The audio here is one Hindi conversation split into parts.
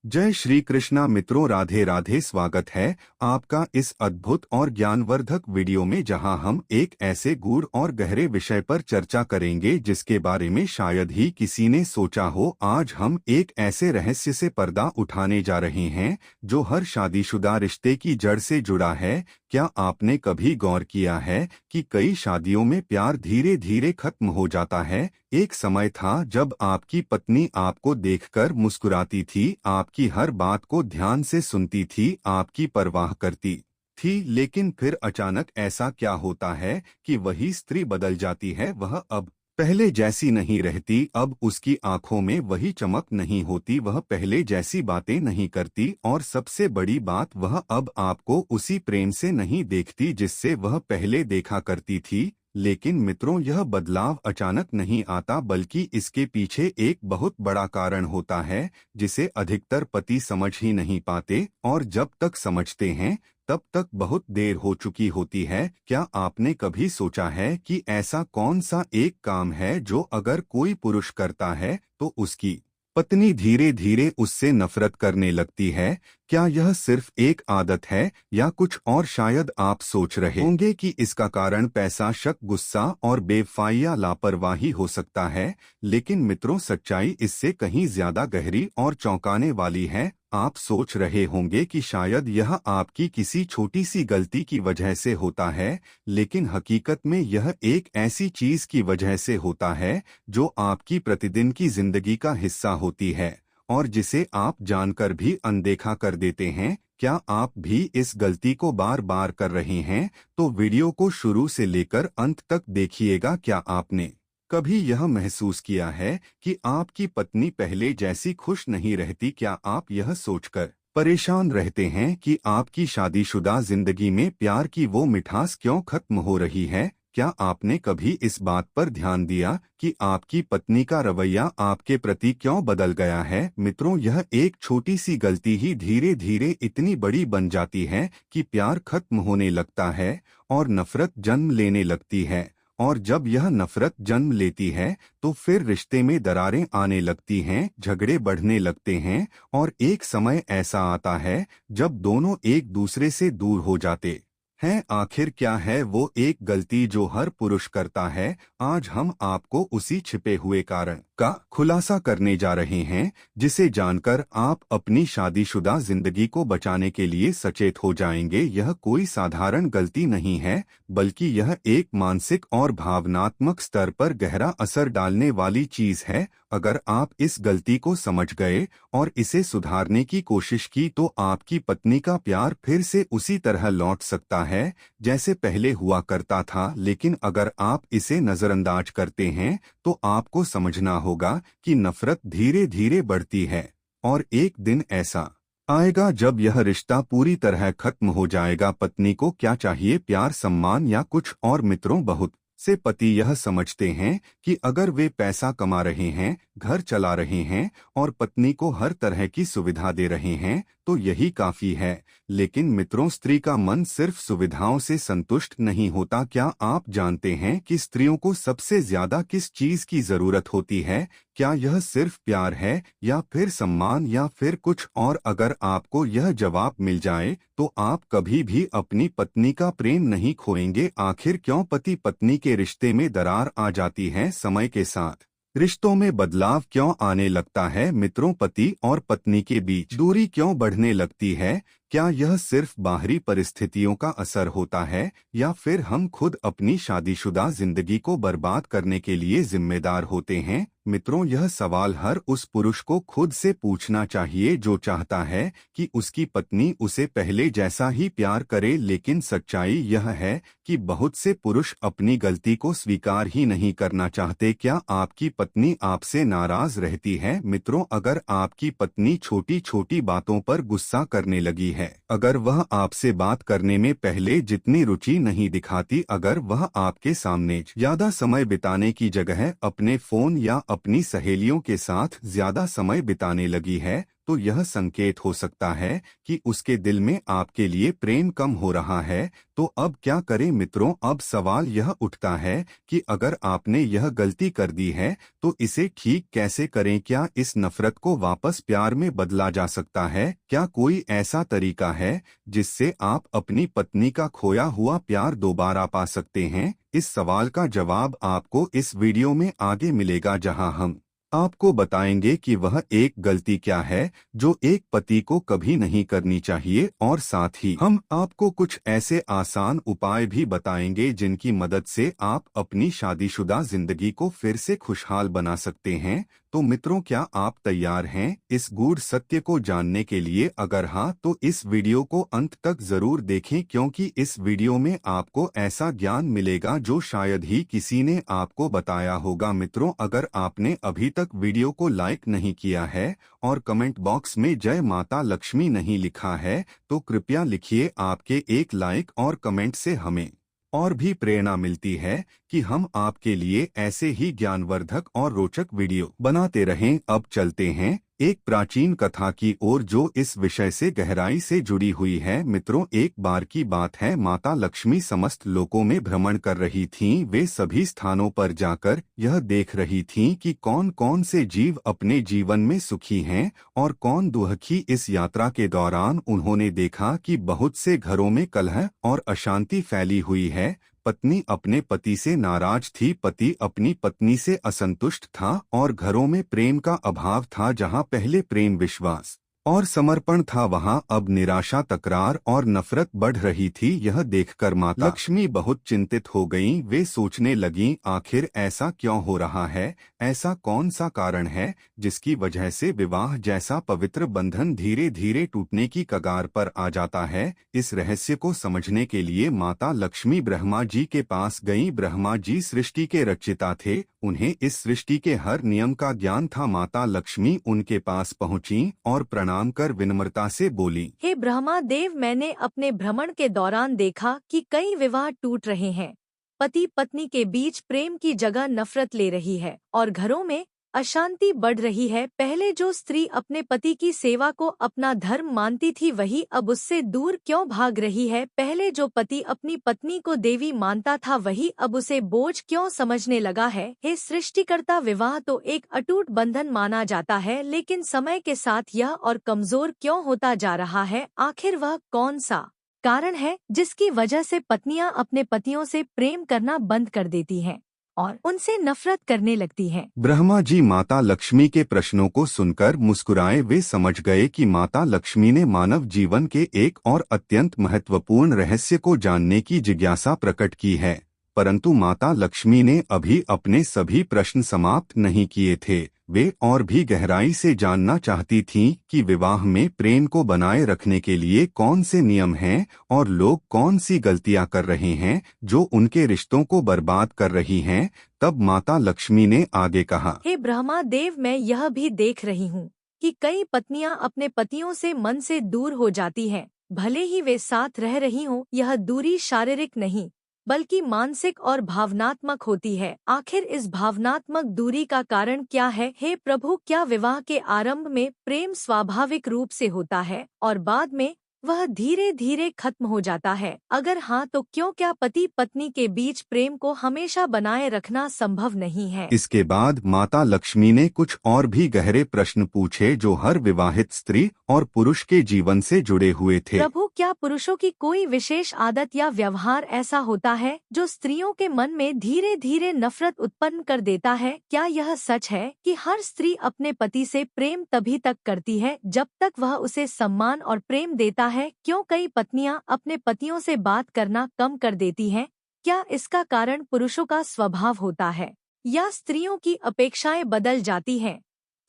जय श्री कृष्णा मित्रों, राधे राधे। स्वागत है आपका इस अद्भुत और ज्ञानवर्धक वीडियो में, जहां हम एक ऐसे गूढ़ और गहरे विषय पर चर्चा करेंगे जिसके बारे में शायद ही किसी ने सोचा हो। आज हम एक ऐसे रहस्य से पर्दा उठाने जा रहे हैं जो हर शादीशुदा रिश्ते की जड़ से जुड़ा है। क्या आपने कभी गौर किया है कि कई शादियों में प्यार धीरे धीरे खत्म हो जाता है? एक समय था जब आपकी पत्नी आपको देखकर मुस्कुराती थी, आपकी हर बात को ध्यान से सुनती थी, आपकी परवाह करती थी, लेकिन फिर अचानक ऐसा क्या होता है कि वही स्त्री बदल जाती है। वह अब पहले जैसी नहीं रहती, अब उसकी आंखों में वही चमक नहीं होती, वह पहले जैसी बातें नहीं करती, और सबसे बड़ी बात, वह अब आपको उसी प्रेम से नहीं देखती जिससे वह पहले देखा करती थी। लेकिन मित्रों, यह बदलाव अचानक नहीं आता, बल्कि इसके पीछे एक बहुत बड़ा कारण होता है जिसे अधिकतर पति समझ ही नहीं पाते, और जब तक समझते हैं तब तक बहुत देर हो चुकी होती है। क्या आपने कभी सोचा है कि ऐसा कौन सा एक काम है जो अगर कोई पुरुष करता है तो उसकी पत्नी धीरे धीरे उससे नफरत करने लगती है? क्या यह सिर्फ एक आदत है या कुछ और? शायद आप सोच रहे होंगे कि इसका कारण पैसा, शक, गुस्सा और बेवफाई या लापरवाही हो सकता है, लेकिन मित्रों, सच्चाई इससे कहीं ज्यादा गहरी और चौंकाने वाली है। आप सोच रहे होंगे कि शायद यह आपकी किसी छोटी सी गलती की वजह से होता है, लेकिन हकीकत में यह एक ऐसी चीज की वजह से होता है जो आपकी प्रतिदिन की जिंदगी का हिस्सा होती है और जिसे आप जानकर भी अनदेखा कर देते हैं। क्या आप भी इस गलती को बार बार कर रहे हैं? तो वीडियो को शुरू से लेकर अंत तक देखिएगा। क्या आपने कभी यह महसूस किया है कि आपकी पत्नी पहले जैसी खुश नहीं रहती? क्या आप यह सोचकर परेशान रहते हैं कि आपकी शादीशुदा जिंदगी में प्यार की वो मिठास क्यों खत्म हो रही है? क्या आपने कभी इस बात पर ध्यान दिया कि आपकी पत्नी का रवैया आपके प्रति क्यों बदल गया है? मित्रों, यह एक छोटी सी गलती ही धीरे धीरे इतनी बड़ी बन जाती है कि प्यार खत्म होने लगता है और नफरत जन्म लेने लगती है। और जब यह नफरत जन्म लेती है तो फिर रिश्ते में दरारें आने लगती हैं, झगड़े बढ़ने लगते हैं, और एक समय ऐसा आता है जब दोनों एक दूसरे से दूर हो जाते हैं। आखिर क्या है वो एक गलती जो हर पुरुष करता है? आज हम आपको उसी छिपे हुए कारण का खुलासा करने जा रहे हैं, जिसे जानकर आप अपनी शादीशुदा जिंदगी को बचाने के लिए सचेत हो जाएंगे। यह कोई साधारण गलती नहीं है, बल्कि यह एक मानसिक और भावनात्मक स्तर पर गहरा असर डालने वाली चीज है। अगर आप इस गलती को समझ गए और इसे सुधारने की कोशिश की तो आपकी पत्नी का प्यार फिर से उसी तरह लौट सकता है जैसे पहले हुआ करता था। लेकिन अगर आप इसे नजरअंदाज करते हैं तो आपको समझना होगा कि नफरत धीरे धीरे बढ़ती है, और एक दिन ऐसा आएगा जब यह रिश्ता पूरी तरह खत्म हो जाएगा। पत्नी को क्या चाहिए? प्यार, सम्मान या कुछ और? मित्रों, बहुत से पति यह समझते हैं कि अगर वे पैसा कमा रहे हैं, घर चला रहे हैं और पत्नी को हर तरह की सुविधा दे रहे हैं तो यही काफी है। लेकिन मित्रों, स्त्री का मन सिर्फ सुविधाओं से संतुष्ट नहीं होता। क्या आप जानते हैं कि स्त्रियों को सबसे ज्यादा किस चीज की जरूरत होती है? क्या यह सिर्फ प्यार है या फिर सम्मान या फिर कुछ और? अगर आपको यह जवाब मिल जाए तो आप कभी भी अपनी पत्नी का प्रेम नहीं खोएंगे। आखिर क्यों पति पत्नी के रिश्ते में दरार आ जाती है? समय के साथ रिश्तों में बदलाव क्यों आने लगता है? मित्रों, पति और पत्नी के बीच दूरी क्यों बढ़ने लगती है? क्या यह सिर्फ बाहरी परिस्थितियों का असर होता है या फिर हम खुद अपनी शादीशुदा जिंदगी को बर्बाद करने के लिए जिम्मेदार होते हैं? मित्रों, यह सवाल हर उस पुरुष को खुद से पूछना चाहिए जो चाहता है कि उसकी पत्नी उसे पहले जैसा ही प्यार करे। लेकिन सच्चाई यह है कि बहुत से पुरुष अपनी गलती को स्वीकार ही नहीं करना चाहते। क्या आपकी पत्नी आपसे नाराज रहती है? मित्रों, अगर आपकी पत्नी छोटी छोटी बातों पर गुस्सा करने लगी है, अगर वह आपसे बात करने में पहले जितनी रुचि नहीं दिखाती, अगर वह आपके सामने ज्यादा समय बिताने की जगह अपने फोन या अपनी सहेलियों के साथ ज्यादा समय बिताने लगी है, तो यह संकेत हो सकता है कि उसके दिल में आपके लिए प्रेम कम हो रहा है। तो अब क्या करें मित्रों? अब सवाल यह उठता है कि अगर आपने यह गलती कर दी है तो इसे ठीक कैसे करें? क्या इस नफरत को वापस प्यार में बदला जा सकता है? क्या कोई ऐसा तरीका है जिससे आप अपनी पत्नी का खोया हुआ प्यार दोबारा पा सकते हैं? इस सवाल का जवाब आपको इस वीडियो में आगे मिलेगा, जहां हम आपको बताएंगे कि वह एक गलती क्या है जो एक पति को कभी नहीं करनी चाहिए, और साथ ही हम आपको कुछ ऐसे आसान उपाय भी बताएंगे जिनकी मदद से आप अपनी शादीशुदा जिंदगी को फिर से खुशहाल बना सकते हैं। तो मित्रों, क्या आप तैयार हैं इस गूढ़ सत्य को जानने के लिए? अगर हाँ, तो इस वीडियो को अंत तक जरूर देखें, क्योंकि इस वीडियो में आपको ऐसा ज्ञान मिलेगा जो शायद ही किसी ने आपको बताया होगा। मित्रों, अगर आपने अभी तक वीडियो को लाइक नहीं किया है और कमेंट बॉक्स में जय माता लक्ष्मी नहीं लिखा है, तो कृपया लिखिए। आपके एक लाइक और कमेंट से हमें और भी प्रेरणा मिलती है कि हम आपके लिए ऐसे ही ज्ञानवर्धक और रोचक वीडियो बनाते रहें। अब चलते हैं एक प्राचीन कथा की ओर जो इस विषय से गहराई से जुड़ी हुई है। मित्रों, एक बार की बात है, माता लक्ष्मी समस्त लोकों में भ्रमण कर रही थीं। वे सभी स्थानों पर जाकर यह देख रही थीं कि कौन कौन से जीव अपने जीवन में सुखी हैं और कौन दुखी। इस यात्रा के दौरान उन्होंने देखा कि बहुत से घरों में कलह और अशांति फैली हुई है। पत्नी अपने पति से नाराज थी, पति अपनी पत्नी से असंतुष्ट था और घरों में प्रेम का अभाव था। जहां पहले प्रेम, विश्वास और समर्पण था, वहां अब निराशा, तकरार और नफरत बढ़ रही थी। यह देखकर माता लक्ष्मी बहुत चिंतित हो गईं। वे सोचने लगीं, आखिर ऐसा क्यों हो रहा है? ऐसा कौन सा कारण है जिसकी वजह से विवाह जैसा पवित्र बंधन धीरे धीरे टूटने की कगार पर आ जाता है? इस रहस्य को समझने के लिए माता लक्ष्मी ब्रह्मा जी के पास गईं। ब्रह्मा जी सृष्टि के रचयिता थे, उन्हें इस सृष्टि के हर नियम का ज्ञान था। माता लक्ष्मी उनके पास पहुंची और प्रणाम कर विनम्रता से बोली, हे ब्रह्मा देव, मैंने अपने भ्रमण के दौरान देखा कि कई विवाह टूट रहे हैं। पति पत्नी के बीच प्रेम की जगह नफरत ले रही है और घरों में अशांति बढ़ रही है। पहले जो स्त्री अपने पति की सेवा को अपना धर्म मानती थी, वही अब उससे दूर क्यों भाग रही है? पहले जो पति अपनी पत्नी को देवी मानता था, वही अब उसे बोझ क्यों समझने लगा है? हे सृष्टिकर्ता, विवाह तो एक अटूट बंधन माना जाता है, लेकिन समय के साथ यह और कमजोर क्यों होता जा रहा है? आखिर वह कौन सा कारण है जिसकी वजह से पत्नियां अपने पतियों से प्रेम करना बंद कर देती हैं और उनसे नफरत करने लगती हैं? ब्रह्मा जी माता लक्ष्मी के प्रश्नों को सुनकर मुस्कुराए। वे समझ गए कि माता लक्ष्मी ने मानव जीवन के एक और अत्यंत महत्वपूर्ण रहस्य को जानने की जिज्ञासा प्रकट की है। परंतु माता लक्ष्मी ने अभी अपने सभी प्रश्न समाप्त नहीं किए थे। वे और भी गहराई से जानना चाहती थीं कि विवाह में प्रेम को बनाए रखने के लिए कौन से नियम हैं और लोग कौन सी गलतियां कर रहे हैं जो उनके रिश्तों को बर्बाद कर रही हैं। तब माता लक्ष्मी ने आगे कहा, हे ब्रह्मा देव, मैं यह भी देख रही हूँ कि कई पत्नियां अपने पतियों से मन से दूर हो जाती हैं। भले ही वे साथ रह रही हों, यह दूरी शारीरिक नहीं बल्कि मानसिक और भावनात्मक होती है। आखिर इस भावनात्मक दूरी का कारण क्या है? हे प्रभु, क्या विवाह के आरंभ में प्रेम स्वाभाविक रूप से होता है और बाद में वह धीरे धीरे खत्म हो जाता है? अगर हाँ, तो क्यों क्या पति पत्नी के बीच प्रेम को हमेशा बनाए रखना संभव नहीं है? इसके बाद माता लक्ष्मी ने कुछ और भी गहरे प्रश्न पूछे जो हर विवाहित स्त्री और पुरुष के जीवन से जुड़े हुए थे। प्रभु, क्या पुरुषों की कोई विशेष आदत या व्यवहार ऐसा होता है जो स्त्रियों के मन में धीरे धीरे नफरत उत्पन्न कर देता है? क्या यह सच है कि हर स्त्री अपने पति से प्रेम तभी तक करती है जब तक वह उसे सम्मान और प्रेम देता है? क्यों कई पत्नियां अपने पतियों से बात करना कम कर देती हैं? क्या इसका कारण पुरुषों का स्वभाव होता है या स्त्रियों की अपेक्षाएं बदल जाती हैं?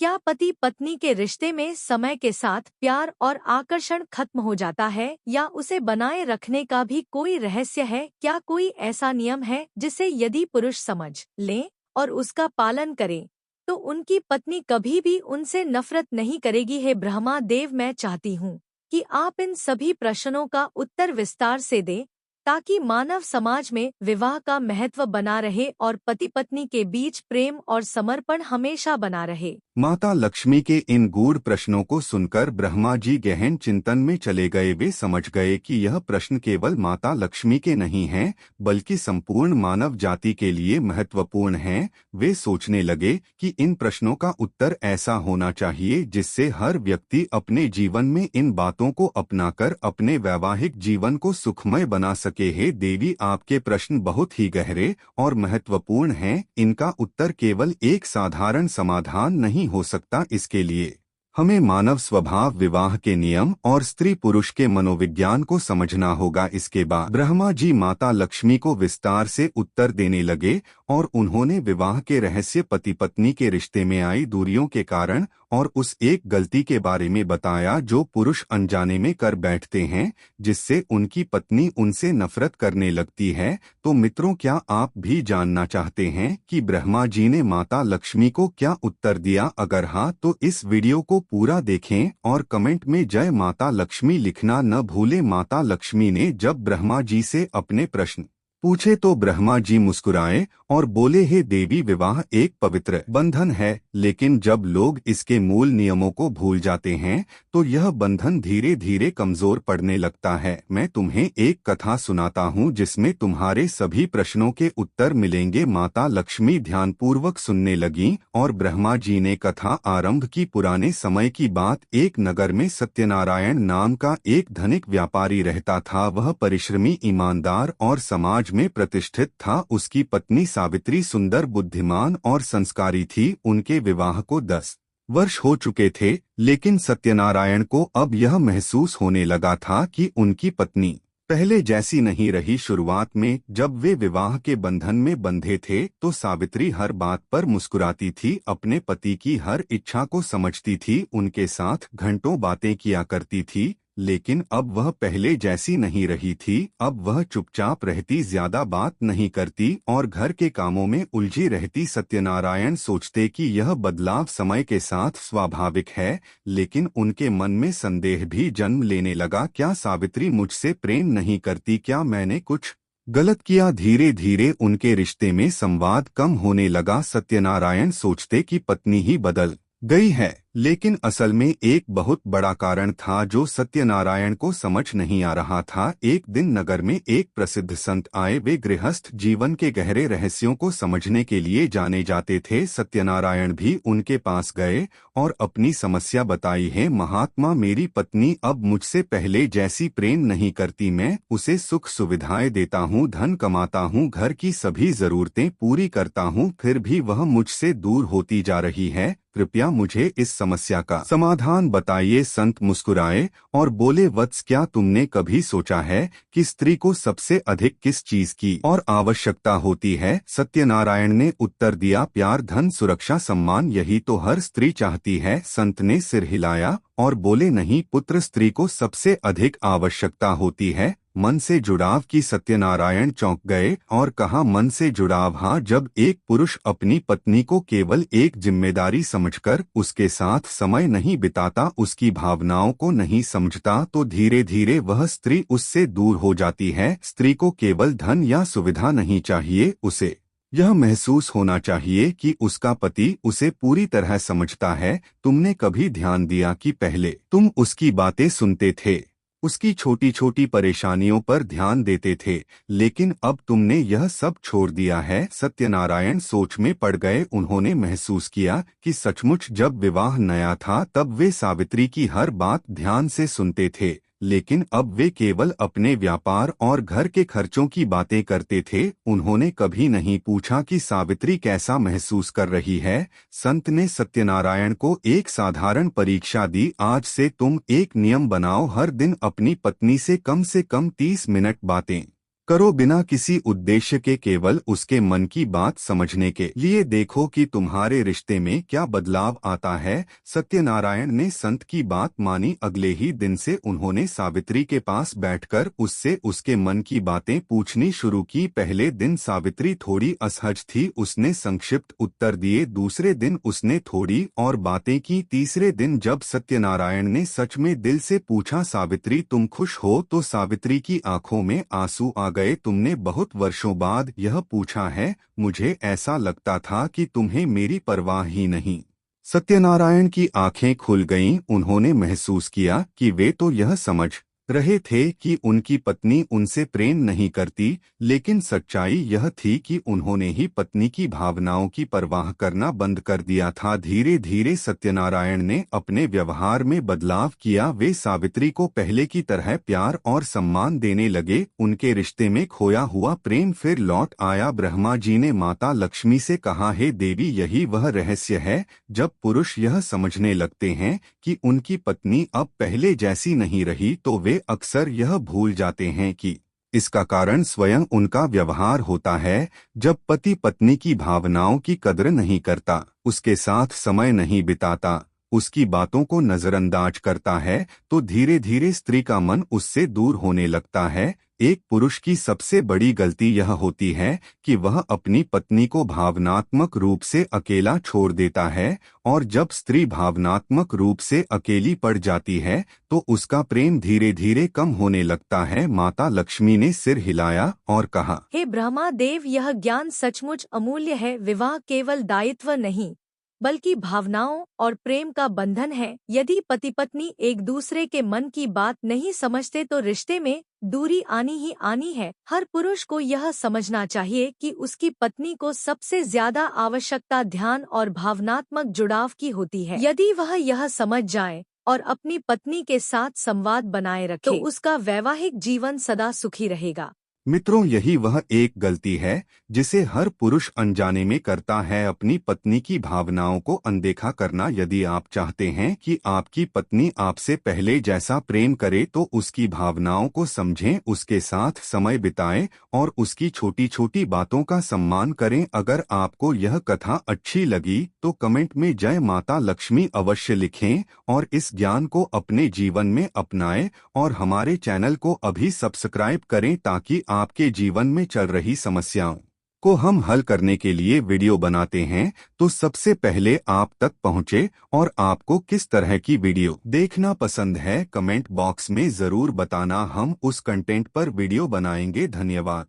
क्या पति पत्नी के रिश्ते में समय के साथ प्यार और आकर्षण खत्म हो जाता है या उसे बनाए रखने का भी कोई रहस्य है? क्या कोई ऐसा नियम है जिसे यदि पुरुष समझ लें और उसका पालन करें तो उनकी पत्नी कभी भी उनसे नफरत नहीं करेगी? हे ब्रह्मा देव, मैं चाहती हूँ कि आप इन सभी प्रश्नों का उत्तर विस्तार से दें ताकि मानव समाज में विवाह का महत्व बना रहे और पति पत्नी के बीच प्रेम और समर्पण हमेशा बना रहे। माता लक्ष्मी के इन गूढ़ प्रश्नों को सुनकर ब्रह्मा जी गहन चिंतन में चले गए। वे समझ गए कि यह प्रश्न केवल माता लक्ष्मी के नहीं हैं, बल्कि संपूर्ण मानव जाति के लिए महत्वपूर्ण हैं। वे सोचने लगे कि इन प्रश्नों का उत्तर ऐसा होना चाहिए जिससे हर व्यक्ति अपने जीवन में इन बातों को अपनाकर अपने वैवाहिक जीवन को सुखमय बना सके। हे देवी, आपके प्रश्न बहुत ही गहरे और महत्वपूर्ण हैं। इनका उत्तर केवल एक साधारण समाधान नहीं हो सकता। इसके लिए हमें मानव स्वभाव, विवाह के नियम और स्त्री पुरुष के मनोविज्ञान को समझना होगा। इसके बाद ब्रह्मा जी माता लक्ष्मी को विस्तार से उत्तर देने लगे और उन्होंने विवाह के रहस्य, पति पत्नी के रिश्ते में आई दूरियों के कारण और उस एक गलती के बारे में बताया जो पुरुष अनजाने में कर बैठते हैं, जिससे उनकी पत्नी उनसे नफरत करने लगती है। तो मित्रों, क्या आप भी जानना चाहते हैं कि ब्रह्मा जी ने माता लक्ष्मी को क्या उत्तर दिया? अगर हाँ, तो इस वीडियो को पूरा देखें और कमेंट में जय माता लक्ष्मी लिखना न भूलें। माता लक्ष्मी ने जब ब्रह्मा जी से अपने प्रश्न पूछे तो ब्रह्मा जी मुस्कुराए और बोले, हे देवी, विवाह एक पवित्र बंधन है, लेकिन जब लोग इसके मूल नियमों को भूल जाते हैं तो यह बंधन धीरे धीरे कमजोर पड़ने लगता है। मैं तुम्हें एक कथा सुनाता हूँ जिसमें तुम्हारे सभी प्रश्नों के उत्तर मिलेंगे। माता लक्ष्मी ध्यानपूर्वक सुनने लगीं और ब्रह्मा जी ने कथा आरंभ की। पुराने समय की बात। एक नगर में सत्यनारायण नाम का एक धनिक व्यापारी रहता था। वह परिश्रमी, ईमानदार और समाज में प्रतिष्ठित था। उसकी पत्नी सावित्री सुंदर, बुद्धिमान और संस्कारी थी। उनके विवाह को 10 वर्ष हो चुके थे, लेकिन सत्यनारायण को अब यह महसूस होने लगा था कि उनकी पत्नी पहले जैसी नहीं रही। शुरुआत में जब वे विवाह के बंधन में बंधे थे तो सावित्री हर बात पर मुस्कुराती थी, अपने पति की हर इच्छा को समझती थी, उनके साथ घंटों बातें किया करती थी। लेकिन अब वह पहले जैसी नहीं रही थी। अब वह चुपचाप रहती, ज्यादा बात नहीं करती और घर के कामों में उलझी रहती। सत्यनारायण सोचते कि यह बदलाव समय के साथ स्वाभाविक है, लेकिन उनके मन में संदेह भी जन्म लेने लगा। क्या सावित्री मुझसे प्रेम नहीं करती? क्या मैंने कुछ गलत किया? धीरे धीरे उनके रिश्ते में संवाद कम होने लगा। सत्यनारायण सोचते कि पत्नी ही बदल गई है, लेकिन असल में एक बहुत बड़ा कारण था जो सत्यनारायण को समझ नहीं आ रहा था। एक दिन नगर में एक प्रसिद्ध संत आए। वे गृहस्थ जीवन के गहरे रहस्यों को समझने के लिए जाने जाते थे। सत्यनारायण भी उनके पास गए और अपनी समस्या बताई। है महात्मा, मेरी पत्नी अब मुझसे पहले जैसी प्रेम नहीं करती। मैं उसे सुख सुविधाएं देता हूँ, धन कमाता हूँ, घर की सभी जरूरतें पूरी करता हूँ, फिर भी वह मुझसे दूर होती जा रही है। कृपया मुझे इस समस्या का समाधान बताइए। संत मुस्कुराए और बोले, वत्स, क्या तुमने कभी सोचा है कि स्त्री को सबसे अधिक किस चीज की और आवश्यकता होती है? सत्यनारायण ने उत्तर दिया, प्यार, धन, सुरक्षा, सम्मान, यही तो हर स्त्री चाहती है। संत ने सिर हिलाया और बोले, नहीं पुत्र, स्त्री को सबसे अधिक आवश्यकता होती है मन से जुड़ाव की। सत्यनारायण चौंक गए और कहा, मन से जुड़ाव? हाँ, जब एक पुरुष अपनी पत्नी को केवल एक जिम्मेदारी समझकर उसके साथ समय नहीं बिताता, उसकी भावनाओं को नहीं समझता, तो धीरे धीरे वह स्त्री उससे दूर हो जाती है। स्त्री को केवल धन या सुविधा नहीं चाहिए, उसे यह महसूस होना चाहिए कि उसका पति उसे पूरी तरह समझता है। तुमने कभी ध्यान दिया कि पहले तुम उसकी बातें सुनते थे, उसकी छोटी छोटी परेशानियों पर ध्यान देते थे, लेकिन अब तुमने यह सब छोड़ दिया है? सत्यनारायण सोच में पड़ गए। उन्होंने महसूस किया कि सचमुच जब विवाह नया था तब वे सावित्री की हर बात ध्यान से सुनते थे, लेकिन अब वे केवल अपने व्यापार और घर के खर्चों की बातें करते थे। उन्होंने कभी नहीं पूछा कि सावित्री कैसा महसूस कर रही है। संत ने सत्यनारायण को एक साधारण परीक्षा दी। आज से तुम एक नियम बनाओ, हर दिन अपनी पत्नी से कम 30 मिनट बातें करो, बिना किसी उद्देश्य के, केवल उसके मन की बात समझने के लिए। देखो कि तुम्हारे रिश्ते में क्या बदलाव आता है। सत्यनारायण ने संत की बात मानी। अगले ही दिन से उन्होंने सावित्री के पास बैठकर उससे उसके मन की बातें पूछनी शुरू की। पहले दिन सावित्री थोड़ी असहज थी, उसने संक्षिप्त उत्तर दिए। दूसरे दिन उसने थोड़ी और बातें की। तीसरे दिन जब सत्यनारायण ने सच में दिल से पूछा, सावित्री तुम खुश हो? तो सावित्री की आंखों में आंसू आ गए, तुमने बहुत वर्षों बाद यह पूछा है। मुझे ऐसा लगता था कि तुम्हें मेरी परवाह ही नहीं। सत्यनारायण की आंखें खुल गईं। उन्होंने महसूस किया कि वे तो यह समझ रहे थे कि उनकी पत्नी उनसे प्रेम नहीं करती, लेकिन सच्चाई यह थी कि उन्होंने ही पत्नी की भावनाओं की परवाह करना बंद कर दिया था। धीरे धीरे सत्यनारायण ने अपने व्यवहार में बदलाव किया। वे सावित्री को पहले की तरह प्यार और सम्मान देने लगे। उनके रिश्ते में खोया हुआ प्रेम फिर लौट आया। ब्रह्मा जी ने माता लक्ष्मी से कहा, हे देवी, यही वह रहस्य है। जब पुरुष यह समझने लगते हैं कि उनकी पत्नी अब पहले जैसी नहीं रही, तो वे अक्सर यह भूल जाते हैं कि इसका कारण स्वयं उनका व्यवहार होता है। जब पति पत्नी की भावनाओं की कद्र नहीं करता, उसके साथ समय नहीं बिताता, उसकी बातों को नजरअंदाज करता है, तो धीरे धीरे स्त्री का मन उससे दूर होने लगता है। एक पुरुष की सबसे बड़ी गलती यह होती है कि वह अपनी पत्नी को भावनात्मक रूप से अकेला छोड़ देता है, और जब स्त्री भावनात्मक रूप से अकेली पड़ जाती है तो उसका प्रेम धीरे धीरे कम होने लगता है। माता लक्ष्मी ने सिर हिलाया और कहा, हे ब्रह्मा देव, यह ज्ञान सचमुच अमूल्य है। विवाह केवल दायित्व नहीं, बल्कि भावनाओं और प्रेम का बंधन है। यदि पति पत्नी एक दूसरे के मन की बात नहीं समझते तो रिश्ते में दूरी आनी ही आनी है। हर पुरुष को यह समझना चाहिए कि उसकी पत्नी को सबसे ज्यादा आवश्यकता ध्यान और भावनात्मक जुड़ाव की होती है। यदि वह यह समझ जाए और अपनी पत्नी के साथ संवाद बनाए रखे, तो उसका वैवाहिक जीवन सदा सुखी रहेगा। मित्रों, यही वह एक गलती है जिसे हर पुरुष अनजाने में करता है, अपनी पत्नी की भावनाओं को अनदेखा करना। यदि आप चाहते हैं कि आपकी पत्नी आपसे पहले जैसा प्रेम करे, तो उसकी भावनाओं को समझें, उसके साथ समय बिताएं और उसकी छोटी छोटी बातों का सम्मान करें। अगर आपको यह कथा अच्छी लगी तो कमेंट में जय माता लक्ष्मी अवश्य लिखें और इस ज्ञान को अपने जीवन में अपनाएं। और हमारे चैनल को अभी सब्सक्राइब करें ताकि आपके जीवन में चल रही समस्याओं को हम हल करने के लिए वीडियो बनाते हैं तो सबसे पहले आप तक पहुंचे। और आपको किस तरह की वीडियो देखना पसंद है, कमेंट बॉक्स में जरूर बताना। हम उस कंटेंट पर वीडियो बनाएंगे। धन्यवाद।